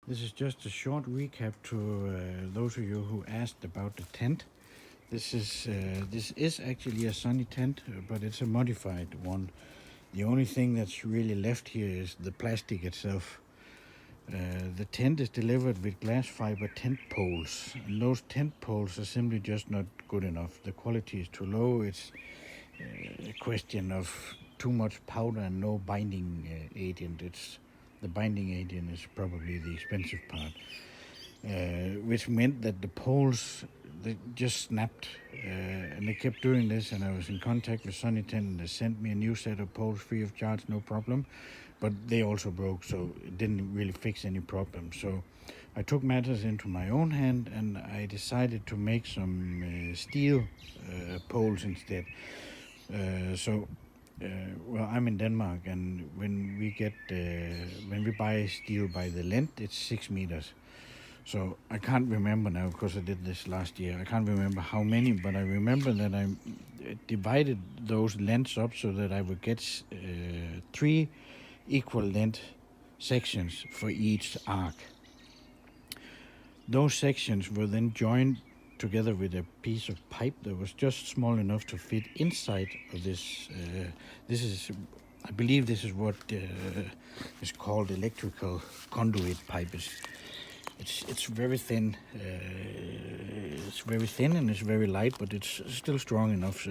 This is just a short recap to those of you who asked about the tent. This is actually a sunny tent, but it's a modified one. The only thing that's really left here is the plastic itself. The tent is delivered with glass fiber tent poles, and those tent poles are simply just not good enough. The quality is too low. It's a question of too much powder and no binding agent. The binding agent is probably the expensive part, which meant that the poles they just snapped, and they kept doing this. And I was in contact with Sunny Tent, and they sent me a new set of poles free of charge, no problem. But they also broke, so it didn't really fix any problem. So I took matters into my own hand, and I decided to make some steel poles instead. Well, I'm in Denmark, and when we buy steel by the length, it's 6 meters. So I can't remember now because I did this last year. I can't remember how many, but I remember that I divided those lengths up so that I would get 3 equal length sections for each arc. Those sections were then joined together with a piece of pipe that was just small enough to fit inside of this. I believe this is what is called electrical conduit pipe. It's very thin. It's very thin and it's very light, but it's still strong enough.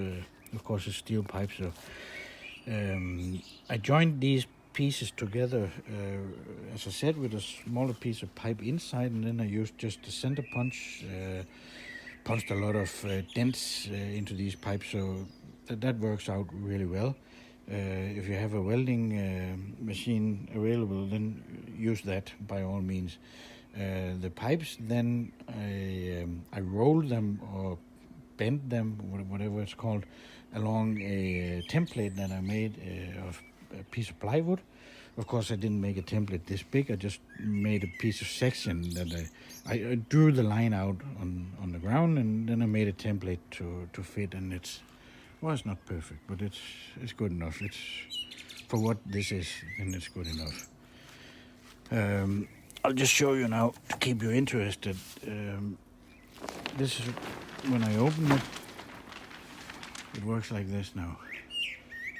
Of course, it's steel pipe. So I joined these pieces together, as I said, with a smaller piece of pipe inside, and then I used just a center punch. Punched a lot of dents into these pipes, so that works out really well. If you have a welding machine available, then use that by all means. The pipes, then I rolled them or bent them, whatever it's called, along a template that I made of a piece of plywood. Of course, I didn't make a template this big. I just made a piece of section that I drew the line out on the ground, and then I made a template to fit. And it's not perfect, but it's good enough. It's for what this is, and it's good enough. I'll just show you now to keep you interested. This is when I open it. It works like this now.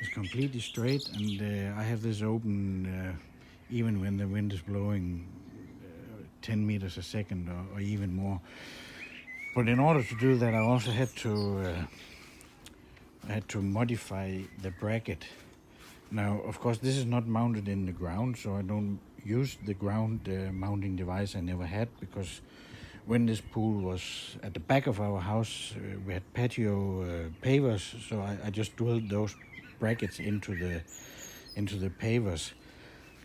It's completely straight, and I have this open even when the wind is blowing 10 meters a second or even more. But in order to do that, I also had to modify the bracket. Now, of course, this is not mounted in the ground, so I don't use the ground mounting device I never had, because when this pool was at the back of our house, we had patio pavers, so I just drilled those brackets into the pavers.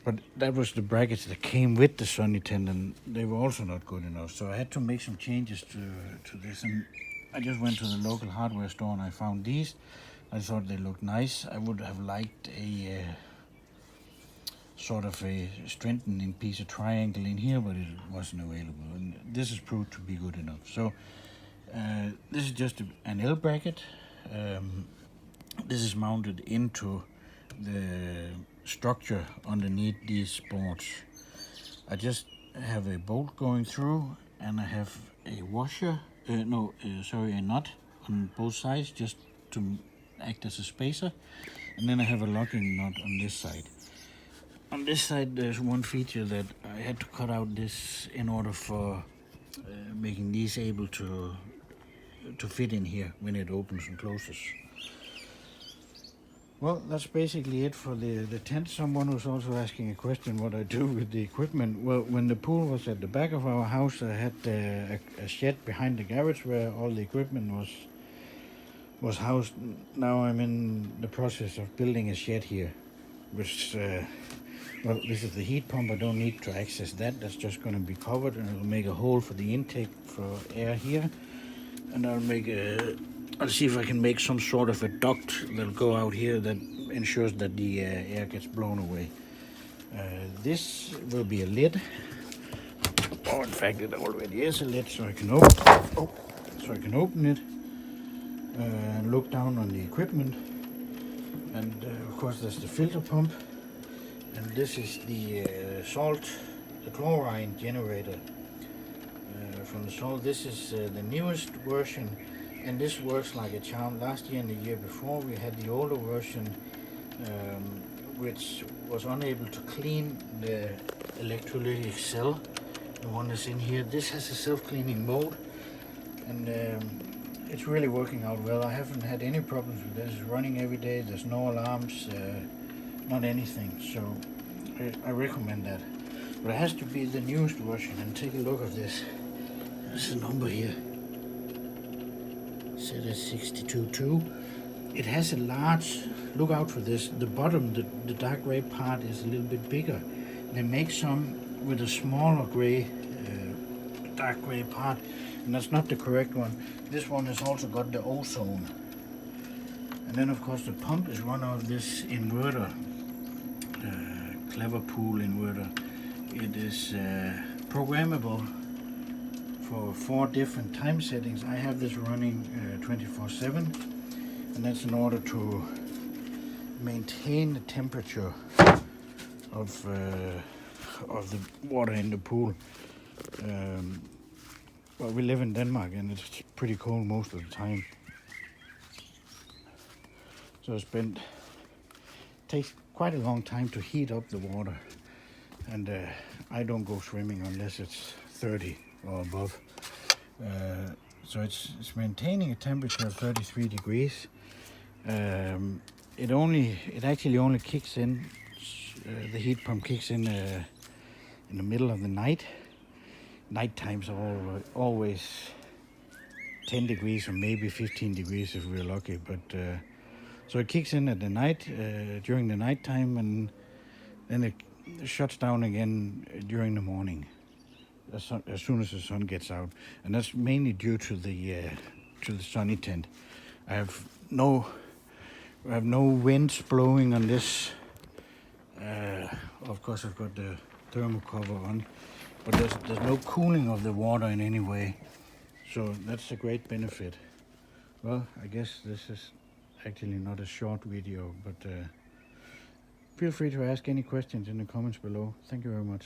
But that was the brackets that came with the Sunny Tent, and they were also not good enough. So I had to make some changes to this, and I just went to the local hardware store and I found these. I thought they looked nice. I would have liked a sort of a strengthening piece of triangle in here, but it wasn't available, and this is proved to be good enough. So this is just an L bracket. This is mounted into the structure underneath these boards. I just have a bolt going through, and I have a washer, a nut on both sides just to act as a spacer, and then I have a locking nut on this side. On this side, there's one feature that I had to cut out this in order for making these able to fit in here when it opens and closes. Well, that's basically it for the tent. Someone was also asking a question what I do with the equipment. Well, when the pool was at the back of our house, I had a shed behind the garage where all the equipment was housed. Now I'm in the process of building a shed here, which, well, this is the heat pump. I don't need to access that. That's just going to be covered, and I'll make a hole for the intake for air here. And I'll see if I can make some sort of a duct that'll go out here that ensures that the air gets blown away. This will be a lid. Oh, in fact, it already is a lid, so I can open it and look down on the equipment. And of course, there's the filter pump, and this is the salt the chlorine generator from the salt. This is the newest version, and this works like a charm. Last year and the year before we had the older version, which was unable to clean the electrolytic cell. The one that's in here. This has a self-cleaning mode, and it's really working out well. I haven't had any problems with this. It's running every day. There's no alarms, not anything. So I recommend that. But it has to be the newest version. And take a look at this. There's a number here. Set at 62.2. It has a large, look out for this, the bottom, the dark gray part is a little bit bigger. They make some with a smaller gray, dark gray part, and that's not the correct one. This one has also got the ozone. And then of course the pump is run out of this inverter, Cleverpool inverter. It is programmable for 4 different time settings. I have this running 24/7. And that's in order to maintain the temperature of the water in the pool. Well, we live in Denmark and it's pretty cold most of the time. So it takes quite a long time to heat up the water. And I don't go swimming unless it's 30 or above. So it's maintaining a temperature of 33 degrees. It actually only kicks in, the heat pump kicks in the middle of the night. Night times are always 10 degrees or maybe 15 degrees if we're lucky. But so it kicks in at the night, during the night time, and then it shuts down again during the morning, as soon as the sun gets out. And that's mainly due to the sunny tent. I have no winds blowing on this. Of course I've got the thermal cover on, but there's no cooling of the water in any way. So that's a great benefit. Well, I guess this is actually not a short video, but feel free to ask any questions in the comments below. Thank you very much.